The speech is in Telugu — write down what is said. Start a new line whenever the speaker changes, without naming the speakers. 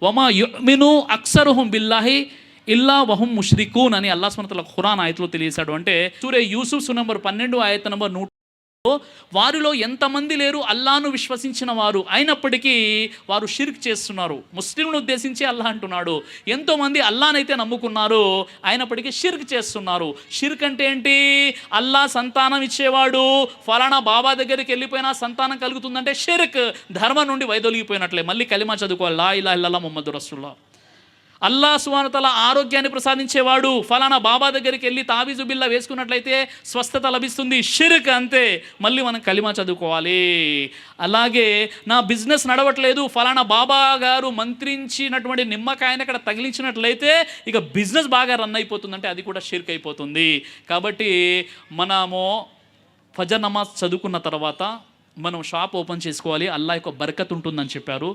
వమా యుమిను అక్సరుహుం బిల్లాహి ఇల్లా వహుం ముష్రికూన్ అని అల్లాహ్ సుబ్హానహు వ తఆలా ఖురాన్ ఆయతలో తెలియజేశాడు. అంటే సూరే యూసుఫ్ నంబర్ 12 ఆయత నంబర్ 100 వారిలో ఎంతమంది లేరు అల్లాను విశ్వసించిన వారు అయినప్పటికీ వారు షిర్క్ చేస్తున్నారు. ముస్లింలను ఉద్దేశించి అల్లాహ్ అంటున్నాడు, ఎంతోమంది అల్లానైతే నమ్ముకున్నారు అయినప్పటికీ షిర్క్ చేస్తున్నారు. షిర్క్ అంటే ఏంటి? అల్లాహ్ సంతానం ఇచ్చేవాడు, ఫలానా బాబా దగ్గరికి వెళ్ళిపోయినా సంతానం కలుగుతుందంటే షిర్క్, ధర్మం నుండి వైదొలిగిపోయినట్లే. మళ్ళీ కలిమా చదువుకోవాలి, లా ఇలాహా ఇల్లల్లాహ్ ముహమ్మదు రసూలుల్లాహ్. అల్లాహ్ సుబ్హానహు వ తఆలా ఆరోగ్యాన్ని ప్రసాదించేవాడు, ఫలానా బాబా దగ్గరికి వెళ్ళి తాబీజు బిల్లా వేసుకున్నట్లయితే స్వస్థత లభిస్తుంది, షిర్క్ అంతే. మళ్ళీ మనం కలిమా చదువుకోవాలి. అలాగే నా బిజినెస్ నడవట్లేదు, ఫలానా బాబా గారు మంత్రించినటువంటి నిమ్మకాయని అక్కడ తగిలించినట్లయితే ఇక బిజినెస్ బాగా రన్ అయిపోతుందంటే అది కూడా షిర్క్ అయిపోతుంది. కాబట్టి మనము ఫజర్ నమాజ్ చదువుకున్న తర్వాత మనం షాప్ ఓపెన్ చేసుకోవాలి, అల్లాహ్ యొక్క బరకత్ ఉంటుందని చెప్పారు.